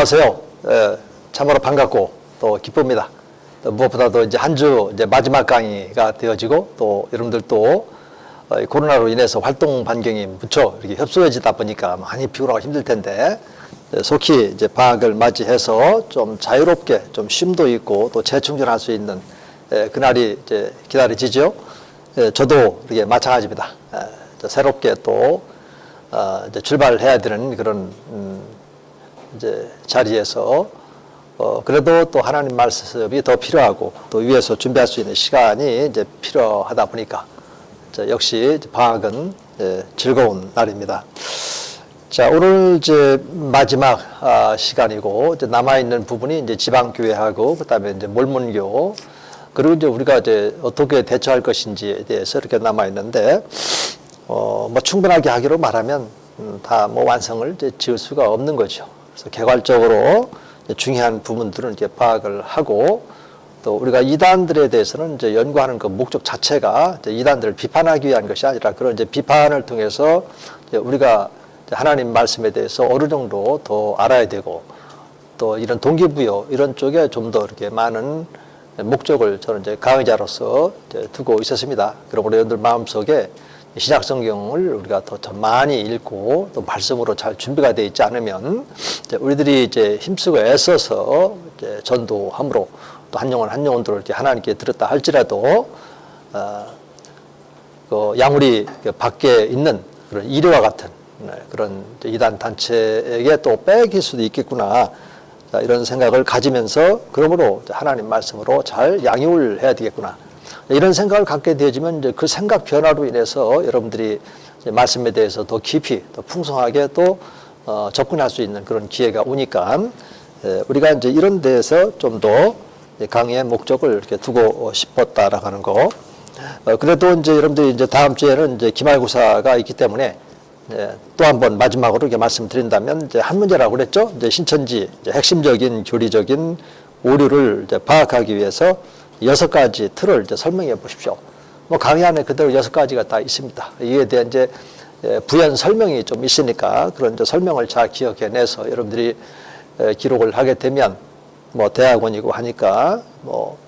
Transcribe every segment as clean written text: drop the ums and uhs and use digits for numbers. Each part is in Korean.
안녕하세요. 참으로 반갑고 또 기쁩니다. 무엇보다도 이제 한 주 이제 마지막 강의가 되어지고 또 여러분들 또 코로나로 인해서 활동 반경이 무척 이렇게 협소해지다 보니까 많이 피곤하고 힘들 텐데 속히 이제 방학을 맞이해서 좀 자유롭게 좀 쉼도 있고 또 재충전할 수 있는 그날이 이제 기다려지죠. 저도 이렇게 마찬가지입니다. 새롭게 또 이제 출발해야 되는 그런 이제 자리에서 그래도 또 하나님 말씀이 더 필요하고 또 위에서 준비할 수 있는 시간이 이제 필요하다 보니까 역시 방학은 즐거운 날입니다. 자, 오늘 이제 마지막 시간이고 이제 남아 있는 부분이 이제 지방교회하고 그다음에 이제 몰몬교 그리고 이제 우리가 이제 어떻게 대처할 것인지에 대해서 이렇게 남아 있는데 뭐 충분하게 하기로 말하면 다 뭐 완성을 이제 지을 수가 없는 거죠. 그래서 개괄적으로 중요한 부분들은 이렇게 파악을 하고 또 우리가 이단들에 대해서는 이제 연구하는 그 목적 자체가 이제 이단들을 비판하기 위한 것이 아니라 그런 이제 비판을 통해서 이제 우리가 하나님 말씀에 대해서 어느 정도 더 알아야 되고 또 이런 동기부여 이런 쪽에 좀 더 이렇게 많은 목적을 저는 이제 강의자로서 이제 두고 있었습니다. 그러므로 여러분들 마음속에 신약 성경을 우리가 더 많이 읽고 또 말씀으로 잘 준비가 되어 있지 않으면 우리들이 이제 힘쓰고 애써서 이제 전도함으로 또 한 영혼들을 이렇게 하나님께 드렸다 할지라도 그 양우리 밖에 있는 그런 이래와 같은 그런 이단 단체에게 또 뺏길 수도 있겠구나 이런 생각을 가지면서 그러므로 하나님 말씀으로 잘 양육을 해야 되겠구나. 이런 생각을 갖게 되어지면 이제 그 생각 변화로 인해서 여러분들이 이제 말씀에 대해서 더 깊이, 더 풍성하게 또 접근할 수 있는 그런 기회가 오니까 우리가 이제 이런 데에서 좀 더 강의의 목적을 이렇게 두고 싶었다라고 하는 거. 그래도 이제 여러분들이 이제 다음 주에는 이제 기말고사가 있기 때문에 또 한 번 마지막으로 이렇게 말씀드린다면 이제 한 문제라고 그랬죠. 이제 신천지 이제 핵심적인 교리적인 오류를 이제 파악하기 위해서 6가지 틀을 이제 설명해 보십시오. 뭐 강의 안에 그대로 6가지가 다 있습니다. 이에 대한 이제 부연 설명이 좀 있으니까 그런 이제 설명을 잘 기억해내서 여러분들이 기록을 하게 되면 뭐 대학원이고 하니까 뭐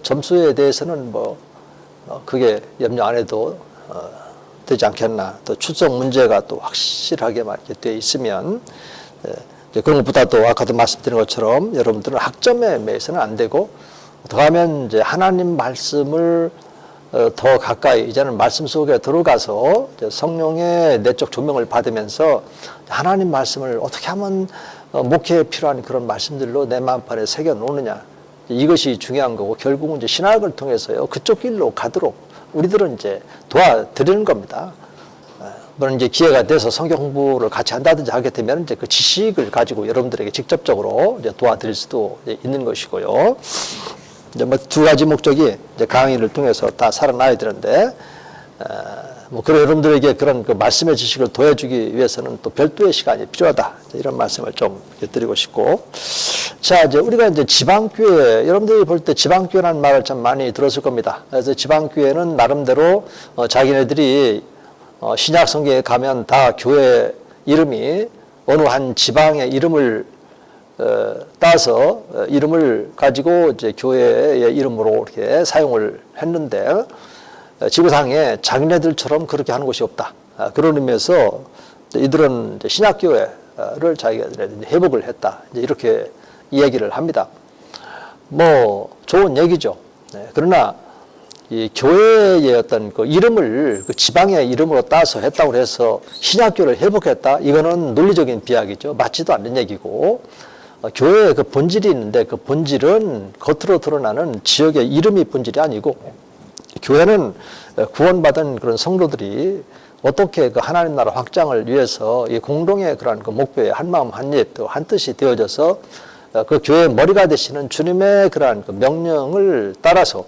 점수에 대해서는 뭐 그게 염려 안 해도 되지 않겠나. 또 출석 문제가 또 확실하게 이렇게 돼 있으면 그런 것보다도 아까도 말씀드린 것처럼 여러분들은 학점에 매여서는 안 되고 더하면 이제 하나님 말씀을 더 가까이 이제는 말씀 속에 들어가서 성령의 내적 조명을 받으면서 하나님 말씀을 어떻게 하면 목회에 필요한 그런 말씀들로 내 마음판에 새겨 놓느냐 이것이 중요한 거고 결국은 이제 신학을 통해서요 그쪽 길로 가도록 우리들은 이제 도와드리는 겁니다. 물론 이제 기회가 돼서 성경 공부를 같이 한다든지 하게 되면 이제 그 지식을 가지고 여러분들에게 직접적으로 이제 도와드릴 수도 있는 것이고요. 이제 뭐 2가지 목적이 이제 강의를 통해서 다 살아나야 되는데, 뭐 그런 여러분들에게 그런 그 말씀의 지식을 도와주기 위해서는 또 별도의 시간이 필요하다. 이런 말씀을 좀 드리고 싶고. 자, 이제 우리가 이제 지방교회, 여러분들이 볼 때 지방교회라는 말을 참 많이 들었을 겁니다. 그래서 지방교회는 나름대로 자기네들이 신약 성경에 가면 다 교회 이름이 어느 한 지방의 이름을 따서 이름을 가지고 이제 교회의 이름으로 이렇게 사용을 했는데 지구상에 자기네들처럼 그렇게 하는 곳이 없다. 그런 의미에서 이들은 이제 신약교회를 자기네들이 회복을 했다. 이제 이렇게 이야기를 합니다. 뭐 좋은 얘기죠. 그러나 이 교회의 어떤 그 이름을 그 지방의 이름으로 따서 했다고 해서 신약교회를 회복했다. 이거는 논리적인 비약이죠. 맞지도 않는 얘기고. 교회의 그 본질이 있는데 그 본질은 겉으로 드러나는 지역의 이름이 본질이 아니고 교회는 구원받은 그런 성도들이 어떻게 그 하나님 나라 확장을 위해서 이 공동의 그런 그 목표에 한 마음 한 입 또 한 뜻이 되어져서 그 교회의 머리가 되시는 주님의 그러한 그 명령을 따라서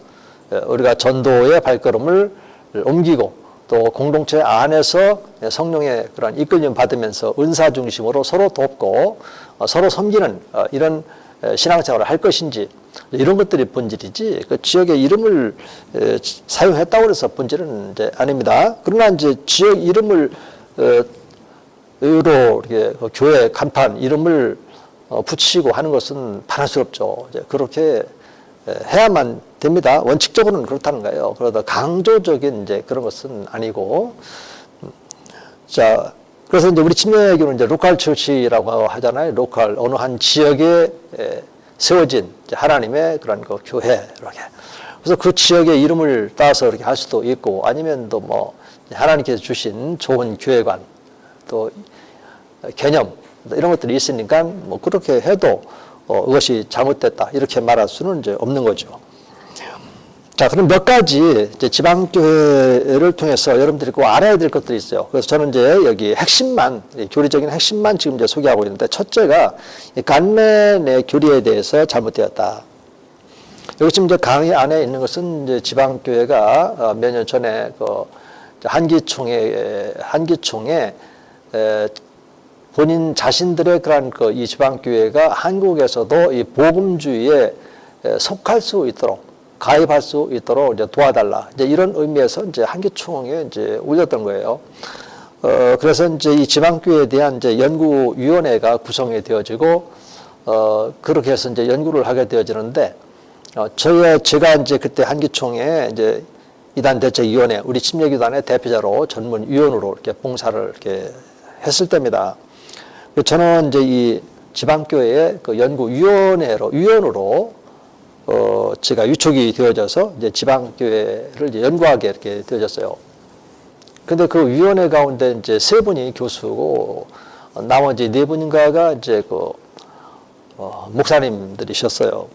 우리가 전도의 발걸음을 옮기고 또 공동체 안에서 성령의 그런 이끌림 받으면서 은사 중심으로 서로 돕고 서로 섬기는 이런 신앙생활을 할 것인지 이런 것들이 본질이지 그 지역의 이름을 사용했다고 해서 본질은 이제 아닙니다. 그러나 이제 지역 이름을 으로 이렇게 교회 간판 이름을 붙이고 하는 것은 반환스럽죠. 이제 그렇게 해야만 됩니다. 원칙적으로는 그렇다는 거예요. 그러다 강조적인 이제 그런 것은 아니고. 자, 그래서 이제 우리 침례교는 이제 로컬 처치라고 하잖아요. 로컬, 어느 한 지역에 세워진 하나님의 그런 그 교회, 이렇게. 그래서 그 지역의 이름을 따서 이렇게 할 수도 있고, 아니면 또 뭐, 하나님께서 주신 좋은 교회관, 또 개념, 이런 것들이 있으니까 뭐 그렇게 해도 그것이 잘못됐다, 이렇게 말할 수는 이제 없는 거죠. 자, 그럼 몇 가지 이제 지방교회를 통해서 여러분들이 꼭 알아야 될 것들이 있어요. 그래서 저는 이제 여기 핵심만, 교리적인 핵심만 지금 이제 소개하고 있는데, 첫째가 간мен의 교리에 대해서 잘못되었다. 여기 지금 이제 강의 안에 있는 것은 이제 지방교회가 몇 년 전에 그 한기총에 본인 자신들의 그런 그 이 지방교회가 한국에서도 이 복음주의에 속할 수 있도록, 가입할 수 있도록 이제 도와달라. 이제 이런 의미에서 이제 한기총에 이제 올렸던 거예요. 그래서 이제 이 지방교회에 대한 이제 연구위원회가 구성이 되어지고, 그렇게 해서 이제 연구를 하게 되어지는데, 제가 이제 그때 한기총에 이제 이단대책위원회, 우리 침례교단의 대표자로 전문위원으로 이렇게 봉사를 이렇게 했을 때입니다. 저는 이제 이 지방교회의 그 위원으로 제가 위촉이 되어져서 이제 지방교회를 이제 연구하게 이렇게 되어졌어요. 근데 그 위원회 가운데 이제 3분이 교수고, 나머지 4분인가가 이제 목사님들이셨어요.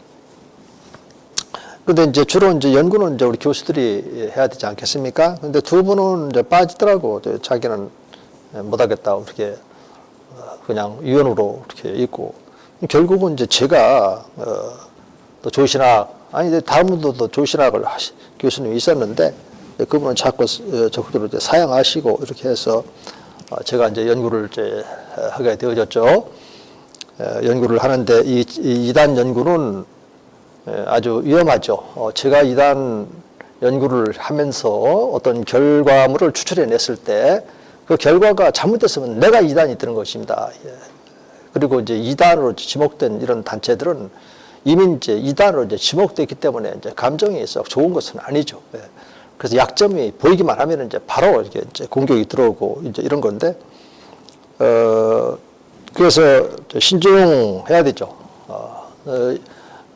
근데 이제 주로 이제 연구는 이제 우리 교수들이 해야 되지 않겠습니까? 근데 2분은 이제 빠지더라고. 자기는 못하겠다. 이렇게 그냥 위원으로 이렇게 있고. 결국은 이제 제가, 또 조신학, 아니, 다른 분들도 조신학을 교수님이 있었는데, 그분은 자꾸 적극적으로 이제 사양하시고, 이렇게 해서 제가 이제 연구를 이제 하게 되어졌죠. 연구를 하는데, 이 이단 연구는 아주 위험하죠. 제가 이단 연구를 하면서 어떤 결과물을 추출해냈을 때, 그 결과가 잘못됐으면 내가 이단이 되는 것입니다. 그리고 이제 이단으로 지목된 이런 단체들은 이미 이제 이단으로 이제 지목되기 때문에 이제 감정이 있어 좋은 것은 아니죠. 그래서 약점이 보이기만 하면 이제 바로 이렇게 이제 공격이 들어오고 이제 이런 건데, 그래서 신중해야 되죠.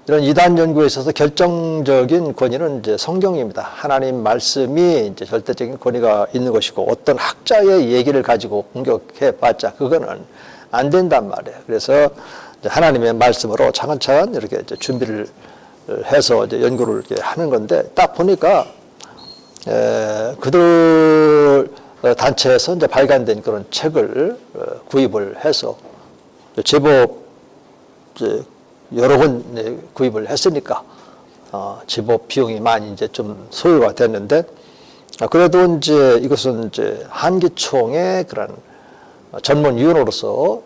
이런 이단 연구에 있어서 결정적인 권위는 이제 성경입니다. 하나님 말씀이 이제 절대적인 권위가 있는 것이고, 어떤 학자의 얘기를 가지고 공격해 봤자 그거는 안 된단 말이에요. 그래서 하나님의 말씀으로 차근차근 이렇게 이제 준비를 해서 이제 연구를 이렇게 하는 건데, 딱 보니까 그들 단체에서 이제 발간된 그런 책을 구입을 해서 제법 이제 여러 번 구입을 했으니까 제법 비용이 많이 이제 좀 소요가 됐는데, 그래도 이제 이것은 이제 한기총의 그런 전문위원으로서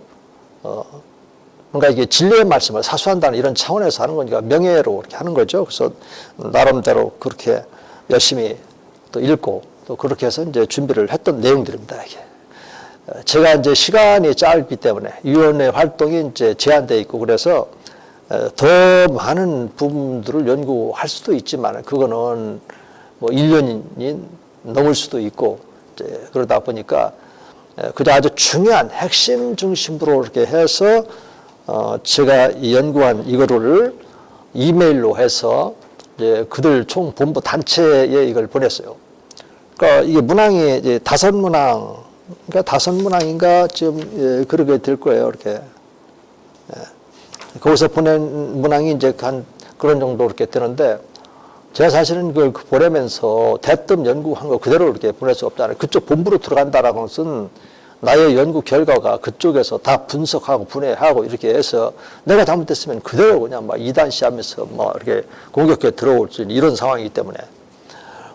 뭔가 이게 진리의 말씀을 사수한다는 이런 차원에서 하는 거니까 명예로 이렇게 하는 거죠. 그래서 나름대로 그렇게 열심히 또 읽고 또 그렇게 해서 이제 준비를 했던 내용들입니다. 이게. 제가 이제 시간이 짧기 때문에 위원회 활동이 이제 제한되어 있고, 그래서 더 많은 부분들을 연구할 수도 있지만 그거는 뭐 1년이 넘을 수도 있고, 이제 그러다 보니까 그저 아주 중요한 핵심 중심으로 이렇게 해서 제가 연구한 이거를 이메일로 해서 이제 그들 총 본부 단체에 이걸 보냈어요. 그러니까 이게 문항이 이제 5문항, 그러니까 5문항인가 좀 그렇게 될 거예요. 이렇게. 거기서 보낸 문항이 이제 한 그런 정도 이렇게 되는데, 제가 사실은 그걸 보내면서 대뜸 연구한 거 그대로 이렇게 보낼 수 없잖아요. 그쪽 본부로 들어간다라는 것은 나의 연구 결과가 그쪽에서 다 분석하고 분해하고 이렇게 해서 내가 잘못됐으면 그대로 그냥 막 이단시하면서 뭐 이렇게 공격해 들어올 수 있는 이런 상황이기 때문에.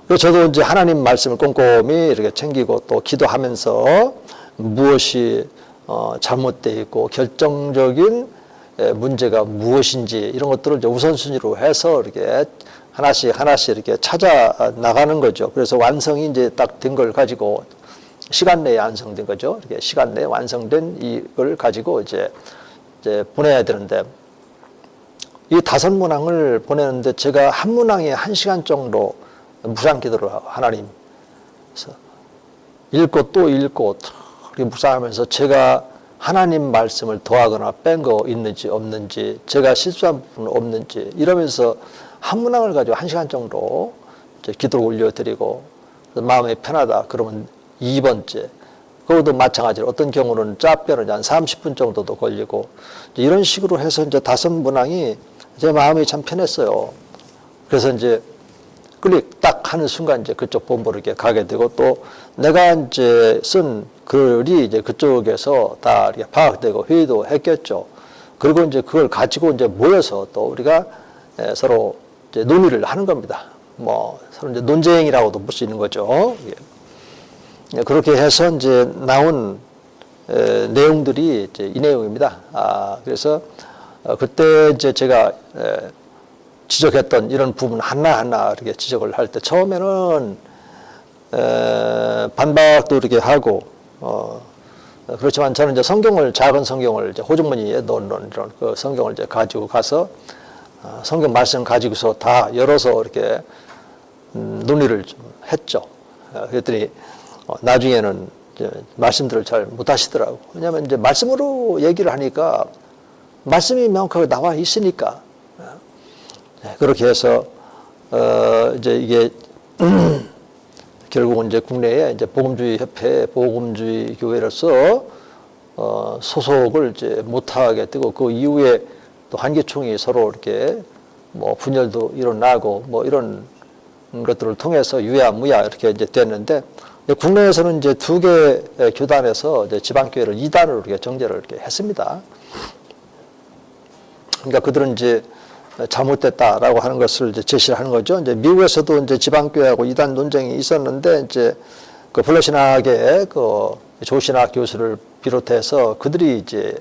그래서 저도 이제 하나님 말씀을 꼼꼼히 이렇게 챙기고 또 기도하면서 무엇이 잘못되어 있고 결정적인 문제가 무엇인지 이런 것들을 이제 우선순위로 해서 이렇게 하나씩 이렇게 찾아 나가는 거죠. 그래서 완성이 이제 딱 된 걸 가지고 시간 내에 완성된 거죠. 이렇게 시간 내에 완성된 이걸 가지고 이제 이제 보내야 되는데 이 5문항을 보내는데 제가 한 문항에 1시간 정도 묵상 기도를 하고 하나님 읽고 또 읽고 이렇게 묵상하면서 제가 하나님 말씀을 더하거나 뺀 거 있는지 없는지 제가 실수한 부분 없는지 이러면서 한 문항을 가지고 1시간 정도 이제 기도를 올려드리고 마음이 편하다 그러면 2번째 그것도 마찬가지로 어떤 경우는 짜빼는 한 30분 정도도 걸리고 이런 식으로 해서 이제 5문항이 제 마음이 참 편했어요. 그래서 이제 클릭 딱 하는 순간 이제 그쪽 본부로 이렇게 가게 되고 또 내가 이제 쓴 글이 이제 그쪽에서 다 이렇게 파악되고 회의도 했겠죠. 그리고 이제 그걸 가지고 이제 모여서 또 우리가 서로 이제 논의를 하는 겁니다. 뭐 서로 이제 논쟁이라고도 볼 수 있는 거죠. 그렇게 해서 이제 나온 내용들이 이제 이 내용입니다. 그래서 그때 이제 제가 지적했던 이런 부분 하나하나 이렇게 지적을 할 때 처음에는 반박도 이렇게 하고 그렇지만 저는 이제 성경을 작은 성경을 이제 호주머니에 넣는 이런 그 성경을 이제 가지고 가서 성경 말씀 가지고서 다 열어서 이렇게 논의를 좀 했죠. 그랬더니 나중에는 이제 말씀들을 잘 못하시더라고. 왜냐하면 이제 말씀으로 얘기를 하니까 말씀이 명확하게 나와 있으니까. 그렇게 해서 이제 이게 결국은 이제 국내에 이제 복음주의 협회 복음주의 교회로서 소속을 이제 못하게 되고 그 이후에 또 한기총이 서로 이렇게 뭐 분열도 일어나고 뭐 이런 것들을 통해서 유야무야 이렇게 이제 됐는데 국내에서는 이제 2개 교단에서 이제 지방교회를 2단으로 이렇게 정제를 이렇게 했습니다. 그러니까 그들은 이제 잘못됐다라고 하는 것을 이제 제시를 하는 거죠. 이제 미국에서도 이제 지방교회하고 이단 논쟁이 있었는데 이제 그 블러신학의 그 조신학 교수를 비롯해서 그들이 이제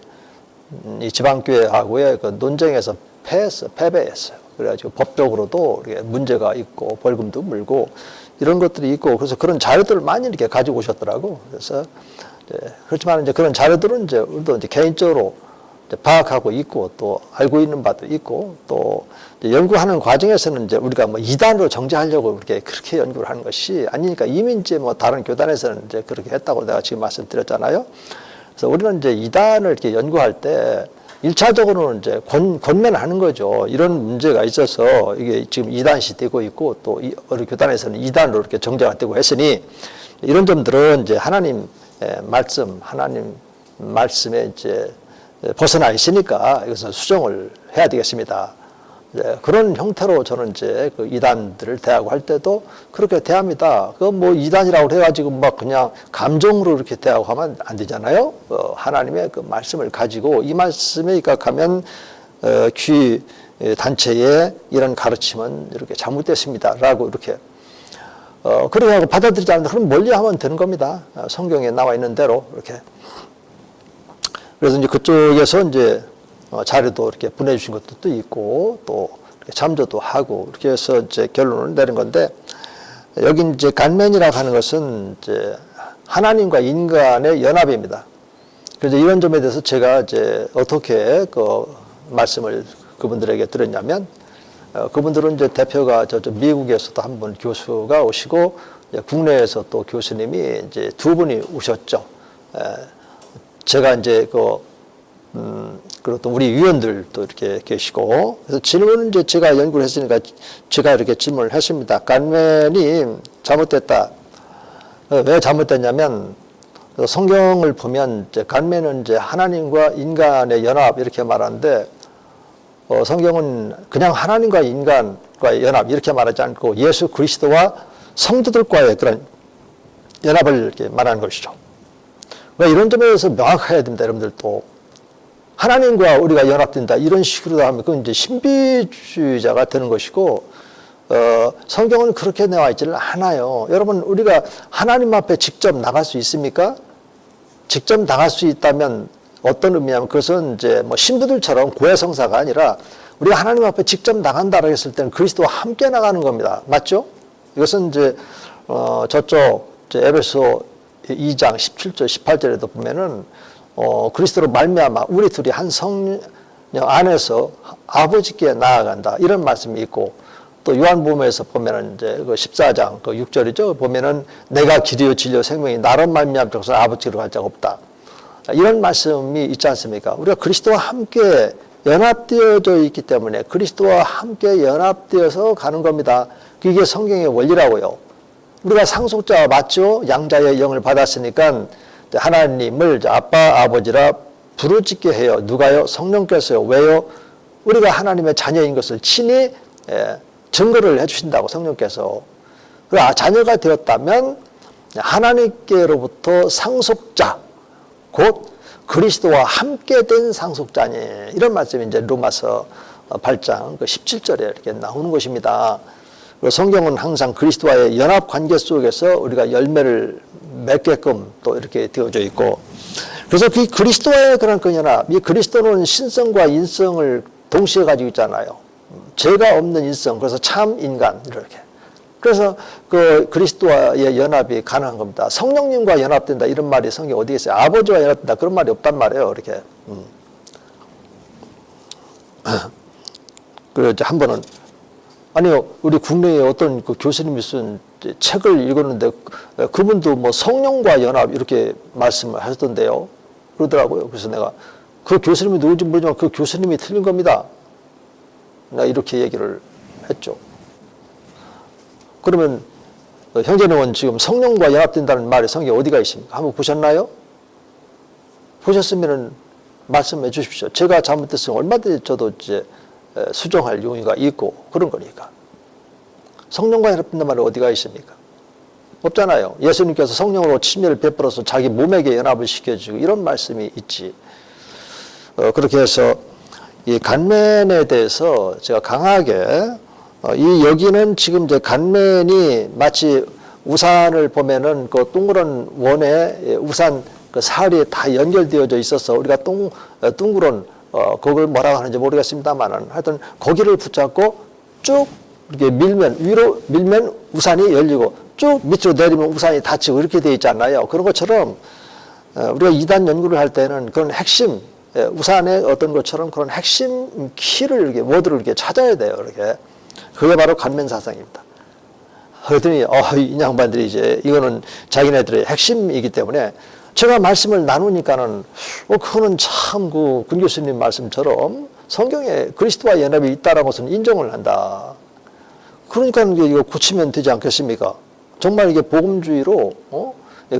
이 지방교회하고의 그 논쟁에서 패배했어요. 그래가지고 법적으로도 이렇게 문제가 있고 벌금도 물고 이런 것들이 있고 그래서 그런 자료들을 많이 이렇게 가지고 오셨더라고. 그래서 그렇지만 이제 그런 자료들은 이제 우리도 이제 개인적으로 파악하고 있고 또 알고 있는 바도 있고 또 연구하는 과정에서는 이제 우리가 뭐 이단으로 정죄하려고 그렇게 연구를 하는 것이 아니니까 이미 이제 뭐 다른 교단에서는 이제 그렇게 했다고 내가 지금 말씀드렸잖아요. 그래서 우리는 이제 이단을 이렇게 연구할 때 1차적으로는 이제 권면하는 거죠. 이런 문제가 있어서 이게 지금 이단시 되고 있고 또 어느 교단에서는 이단으로 이렇게 정죄가 되고 했으니 이런 점들은 이제 하나님 말씀에 이제 벗어나 있으니까 이것은 수정을 해야 되겠습니다. 그런 형태로 저는 이제 그 이단들을 대하고 할 때도 그렇게 대합니다. 그 뭐 이단이라고 해가지고 막 그냥 감정으로 이렇게 대하고 하면 안 되잖아요. 하나님의 그 말씀을 가지고 이 말씀에 입각하면 귀 단체의 이런 가르침은 이렇게 잘못됐습니다라고 이렇게 그렇게 하고 받아들이지 않는다. 그럼 멀리하면 되는 겁니다. 성경에 나와 있는 대로 이렇게. 그래서 이제 그쪽에서 이제 자료도 이렇게 보내주신 것도 있고 또 이렇게 참조도 하고 이렇게 해서 이제 결론을 내린 건데 여기 이제 간면이라고 하는 것은 이제 하나님과 인간의 연합입니다. 그래서 이런 점에 대해서 제가 이제 어떻게 그 말씀을 그분들에게 드렸냐면 그분들은 이제 대표가 미국에서도 한 분 교수가 오시고 국내에서 또 교수님이 이제 2분이 오셨죠. 제가 이제 그리고 또 우리 위원들도 이렇게 계시고, 그래서 질문은 이제 제가 연구를 했으니까 제가 이렇게 질문을 했습니다. 간면이 잘못됐다. 왜 잘못됐냐면, 성경을 보면 이제 간면은 이제 하나님과 인간의 연합 이렇게 말하는데, 성경은 그냥 하나님과 인간과의 연합 이렇게 말하지 않고 예수 그리스도와 성도들과의 그런 연합을 이렇게 말하는 것이죠. 이런 점에 대해서 명확해야 됩니다, 여러분들도. 하나님과 우리가 연합된다, 이런 식으로 하면 그건 이제 신비주의자가 되는 것이고, 성경은 그렇게 나와 있지는 않아요. 여러분, 우리가 하나님 앞에 직접 나갈 수 있습니까? 직접 나갈 수 있다면 어떤 의미냐면 그것은 이제 뭐 신부들처럼 고해성사가 아니라 우리가 하나님 앞에 직접 나간다라고 했을 때는 그리스도와 함께 나가는 겁니다. 맞죠? 이것은 이제, 저쪽, 에베소 2장 17절, 18절에도 보면은, 그리스도로 말미암아 우리 둘이 한 성령 안에서 아버지께 나아간다. 이런 말씀이 있고, 또 요한복음에서 보면은 이제 그 14장 그 6절이죠. 보면은 내가 길이요 진리요 생명이 나로 말미암지 않고서 아버지로 갈 자가 없다. 이런 말씀이 있지 않습니까? 우리가 그리스도와 함께 연합되어져 있기 때문에 그리스도와 함께 연합되어서 가는 겁니다. 그게 성경의 원리라고요. 우리가 상속자 맞죠? 양자의 영을 받았으니까 하나님을 아빠 아버지라 부르짖게 해요. 누가요? 성령께서요. 왜요? 우리가 하나님의 자녀인 것을 친히 증거를 해주신다고, 성령께서. 자녀가 되었다면 하나님께로부터 상속자, 곧 그리스도와 함께 된 상속자니, 이런 말씀이 이제 로마서 8장 17절에 이렇게 나오는 것입니다. 성경은 항상 그리스도와의 연합 관계 속에서 우리가 열매를 맺게끔 또 이렇게 되어져 있고, 그래서 그 그리스도와의 그런 그 연합, 이 그리스도는 신성과 인성을 동시에 가지고 있잖아요. 죄가 없는 인성, 그래서 참 인간, 이렇게. 그래서 그 그리스도와의 연합이 가능한 겁니다. 성령님과 연합된다, 이런 말이 성경에 어디에 있어요? 아버지와 연합된다, 그런 말이 없단 말이에요, 이렇게. 그래서 한 번은, 아니요, 우리 국내에 어떤 그 교수님이 쓴 책을 읽었는데, 그분도 뭐 성령과 연합, 이렇게 말씀을 하셨던데요. 그러더라고요. 그래서 내가 그 교수님이 누군지 모르지만 그 교수님이 틀린 겁니다. 나 이렇게 얘기를 했죠. 그러면 형제님은 지금 성령과 연합된다는 말이 성경에 어디가 있습니까? 한번 보셨나요? 보셨으면 말씀해 주십시오. 제가 잘못했으면 얼마든지 저도 이제 수정할 용의가 있고 그런 거니까. 성령과 연합된다는 말이 어디가 있습니까? 없잖아요. 예수님께서 성령으로 침례를 베풀어서 자기 몸에게 연합을 시켜주고 이런 말씀이 있지. 그렇게 해서 이 간면에 대해서 제가 강하게 이 여기는 지금 이제 간면이 마치 우산을 보면은 그 동그란 원에 우산 그 살이 다 연결되어져 있어서 우리가 둥그런 그걸 뭐라고 하는지 모르겠습니다만은 하여튼 거기를 붙잡고 쭉 이렇게 밀면 위로 밀면 우산이 열리고 쭉 밑으로 내리면 우산이 닫히고 이렇게 되어 있잖아요. 그런 것처럼 우리가 이단 연구를 할 때는 그런 핵심 우산의 어떤 것처럼 그런 핵심 키를 이렇게 워드를 이렇게 찾아야 돼요. 이렇게. 그게 바로 간면사상입니다. 그랬더니 이 양반들이 이제 이거는 자기네들의 핵심이기 때문에 제가 말씀을 나누니까는 그거는 참 그 군 교수님 말씀처럼 성경에 그리스도와 연합이 있다라는 것은 인정을 한다. 그러니까 이거 고치면 되지 않겠습니까? 정말 이게 복음주의로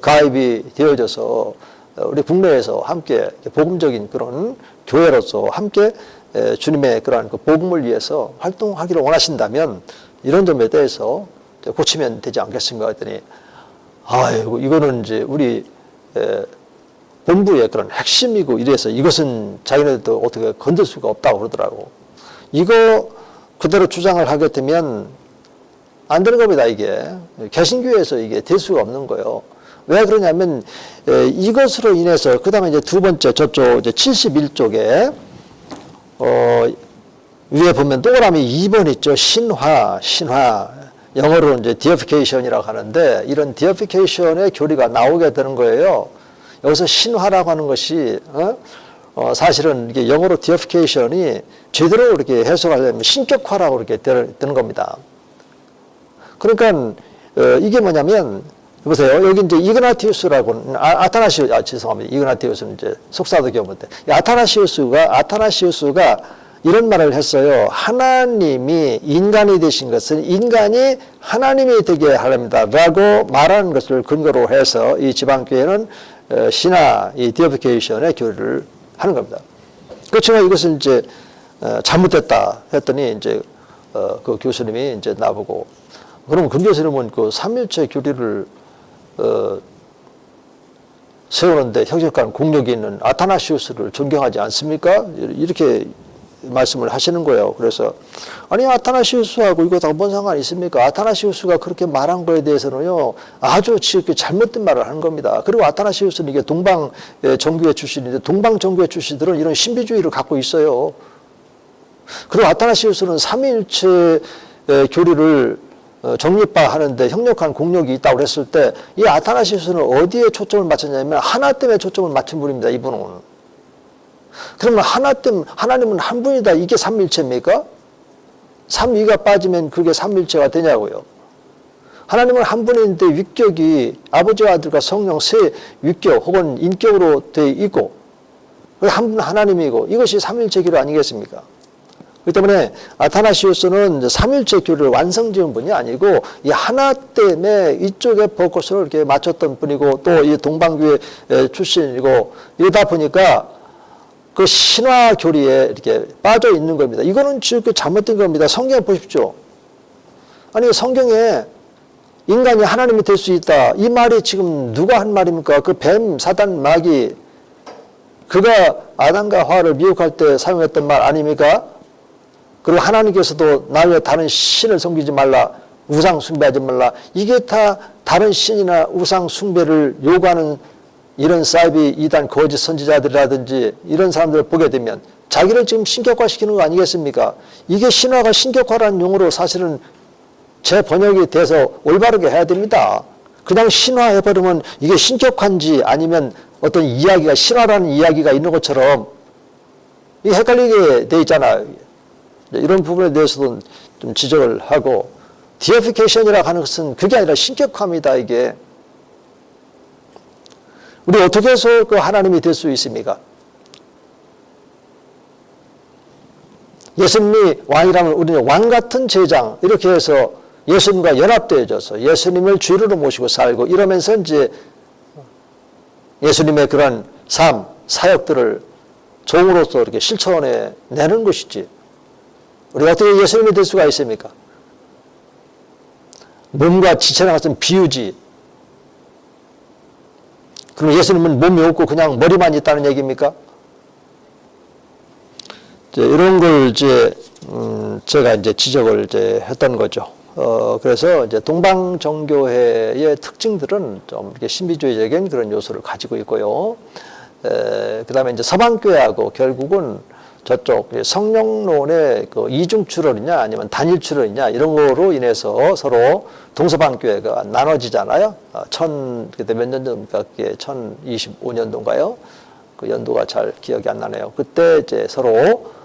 가입이 되어져서 우리 국내에서 함께 복음적인 그런 교회로서 함께 주님의 그러한 그 복음을 위해서 활동하기를 원하신다면 이런 점에 대해서 고치면 되지 않겠습니까? 했더니 아이고 이거는 이제 우리 본부의 그런 핵심이고 이래서 이것은 자기네들도 어떻게 건들 수가 없다고 그러더라고. 이거 그대로 주장을 하게 되면 안 되는 겁니다. 이게 개신교에서 이게 될 수가 없는 거예요. 왜 그러냐면 이것으로 인해서 그 다음에 이제 두 번째 저쪽 이제 71쪽에 위에 보면 동그라미 2번 있죠. 신화 영어로 이제 deification이라고 하는데 이런 deification의 교리가 나오게 되는 거예요. 여기서 신화라고 하는 것이 사실은 이게 영어로 deification이 제대로 이렇게 해석하려면 신격화라고 이렇게 되는 겁니다. 그러니까 이게 뭐냐면 보세요. 여기 이제 이그나티우스라고 죄송합니다. 이그나티우스는 이제 속사도 경우인데 아타나시우스가 이런 말을 했어요. 하나님이 인간이 되신 것은 인간이 하나님이 되게 하랍니다라고 말하는 것을 근거로 해서 이 지방교회는 신화, 이 디어피케이션의 교리를 하는 겁니다. 그렇지만 이것은 이제 잘못됐다 했더니 이제 그 교수님이 이제 나보고 그러면 근 교수님은 그 삼일체 교리를 세우는데 혁혁한 공력이 있는 아타나시우스를 존경하지 않습니까? 이렇게 말씀을 하시는 거예요. 그래서 아니 아타나시우스하고 이거 뭔 상관이 있습니까? 아타나시우스가 그렇게 말한 거에 대해서는요 아주 잘못된 말을 하는 겁니다. 그리고 아타나시우스는 이게 동방 정교회 출신인데 동방 정교회 출신들은 이런 신비주의를 갖고 있어요. 그리고 아타나시우스는 삼위일체 교리를 정립화하는데 형력한 공력이 있다고 그랬을 때 이 아타나시우스는 어디에 초점을 맞췄냐면 하나 때문에 초점을 맞춘 분입니다. 이분은. 그러면 하나님은 한 분이다. 이게 삼위일체입니까? 삼위가 빠지면 그게 삼위일체가 되냐고요. 하나님은 한 분인데 위격이 아버지와 아들과 성령 세 위격 혹은 인격으로 되어 있고 한 분 하나님이고 이것이 삼위일체 교류 아니겠습니까? 그렇기 때문에 아타나시우스는 삼위일체 교류를 완성지은 분이 아니고 이 하나 때문에 이쪽에 포커스를 이렇게 맞췄던 분이고 또 이 동방교회 출신이고 이러다 보니까 그 신화 교리에 이렇게 빠져 있는 겁니다. 이거는 지금 잘못된 겁니다. 성경 보십시오. 아니 성경에 인간이 하나님이 될 수 있다. 이 말이 지금 누가 한 말입니까? 그 뱀, 사단, 마귀 그가 아담과 하와를 미혹할 때 사용했던 말 아닙니까? 그리고 하나님께서도 나 외에 다른 신을 섬기지 말라. 우상 숭배하지 말라. 이게 다 다른 신이나 우상 숭배를 요구하는 이런 사이비 이단 거짓 선지자들이라든지 이런 사람들을 보게 되면 자기를 지금 신격화시키는 거 아니겠습니까? 이게 신화가 신격화라는 용어로 사실은 재번역이 돼서 올바르게 해야 됩니다. 그냥 신화해버리면 이게 신격화인지 아니면 어떤 이야기가 신화라는 이야기가 있는 것처럼 이게 헷갈리게 돼 있잖아요. 이런 부분에 대해서도 좀 지적을 하고 디에피케이션이라고 하는 것은 그게 아니라 신격화입니다. 이게 우리 어떻게 해서 그 하나님이 될 수 있습니까? 예수님이 왕이라면 우리는 왕 같은 제장 이렇게 해서 예수님과 연합되어져서 예수님을 주로 모시고 살고 이러면서 이제 예수님의 그런 삶, 사역들을 종으로서 이렇게 실천해 내는 것이지. 우리가 어떻게 예수님이 될 수가 있습니까? 몸과 지체랑 같은 비유지. 그럼 예수님은 몸이 없고 그냥 머리만 있다는 얘기입니까? 이런 걸 제가 이제 지적을 지적을 했던 거죠. 그래서 이제 동방정교회의 특징들은 좀 이렇게 신비주의적인 그런 요소를 가지고 있고요. 그 다음에 이제 서방교회하고 결국은 저쪽 성령론의 그 이중 출혈이냐 아니면 단일 출혈이냐 이런 거로 인해서 서로 동서방교회가 나눠지잖아요. 그때 몇 년도입니까? 그게 1025년도인가요? 그 연도가 잘 기억이 안 나네요. 그때 이제 서로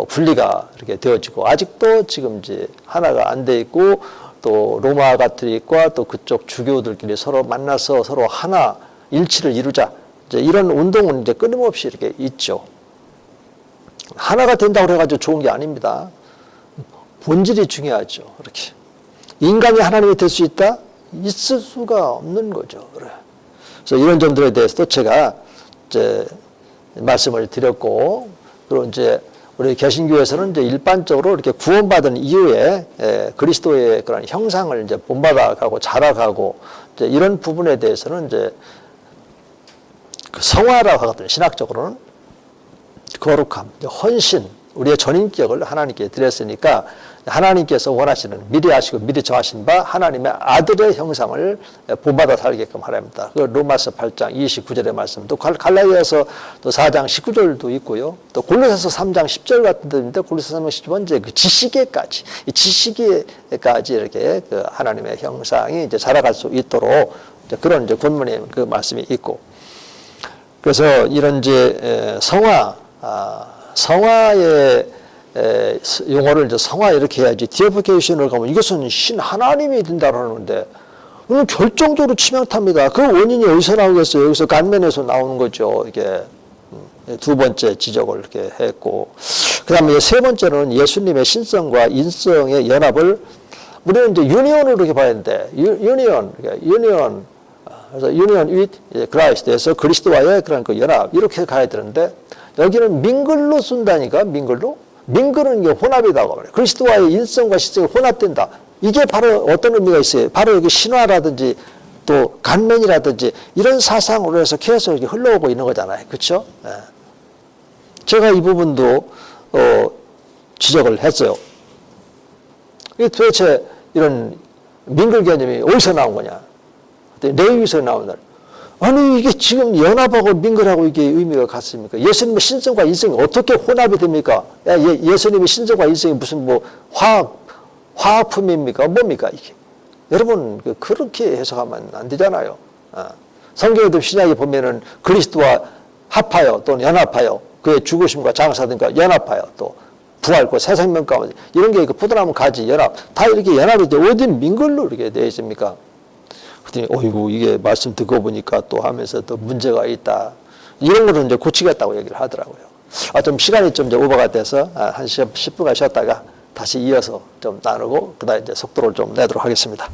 분리가 이렇게 되어지고 아직도 지금 이제 하나가 안 돼 있고 또 로마 가톨릭과 또 그쪽 주교들끼리 서로 만나서 서로 하나 일치를 이루자 이제 이런 운동은 이제 끊임없이 이렇게 있죠. 하나가 된다고 해가지고 좋은 게 아닙니다. 본질이 중요하죠. 이렇게 인간이 하나님이 될 수 있다? 있을 수가 없는 거죠. 그래서 이런 점들에 대해서도 제가 이제 말씀을 드렸고 그리고 이제 우리 개신교에서는 이제 일반적으로 이렇게 구원받은 이후에 그리스도의 그런 형상을 이제 본받아가고 자라가고 이제 이런 부분에 대해서는 이제 그 성화라고 하거든요. 신학적으로는 거룩함, 헌신, 우리의 전인격을 하나님께 드렸으니까 하나님께서 원하시는 미리 아시고 미리 정하신 바 하나님의 아들의 형상을 본받아 살게끔 하랍니다. 그 로마서 8장 29절의 말씀, 또 갈라디아서 또 4장 19절도 있고요. 또 골로새서 3장 10절 같은 데인데 골로새서 3장 10절 이제 그 지식에까지, 이 지식에까지 이렇게 그 하나님의 형상이 이제 자라갈 수 있도록 이제 그런 이제 본문의 그 말씀이 있고, 그래서 이런 이제 성화의 용어를 이제 성화 이렇게 해야지 디에피케이션을 가면 이것은 신 하나님이 된다고 하는데 이건 결정적으로 치명타입니다. 그 원인이 어디서 나오겠어요? 여기서 간면에서 나오는 거죠. 이게 두 번째 지적을 이렇게 했고, 그 다음에 세 번째는 예수님의 신성과 인성의 연합을 우리는 이제 유니온으로 이렇게 봐야 되는데 유니온 그래서 유니온 with Christ에서 그리스도와의 그런 그 연합 이렇게 가야 되는데 여기는 민글로 쓴다니까. 민글은 이게 혼합이라고 말해요. 그리스도와의 인성과 신성이 혼합된다. 이게 바로 어떤 의미가 있어요? 바로 여기 신화라든지 또 간면이라든지 이런 사상으로 해서 계속 이렇게 흘러오고 있는 거잖아요. 그렇죠? 네. 제가 이 부분도 지적을 했어요. 도대체 이런 민글 개념이 어디서 나온 거냐? 레위기에서 나온 날. 아니 이게 지금 연합하고 민글하고 이게 의미가 같습니까? 예수님의 신성과 인성이 어떻게 혼합이 됩니까? 예수님의 신성과 인성이 무슨 뭐 화학품입니까? 뭡니까 이게? 여러분 그렇게 해석하면 안 되잖아요. 성경에도 신약에 보면은 그리스도와 합하여 또는 연합하여 그의 죽으심과 장사든가 연합하여 또 부활과 새 생명 가운데 이런 게 부드러운 가지 연합 다 이렇게 연합이 이제 어딘 민걸로 이렇게 되어 있습니까? 그랬더니 어이구 이게 말씀 듣고 보니까 또 하면서 또 문제가 있다. 이런 거는 이제 고치겠다고 얘기를 하더라고요. 좀 시간이 좀 이제 오버가 돼서 한 10분간 쉬었다가 다시 이어서 좀 나누고 그다음 이제 속도를 좀 내도록 하겠습니다.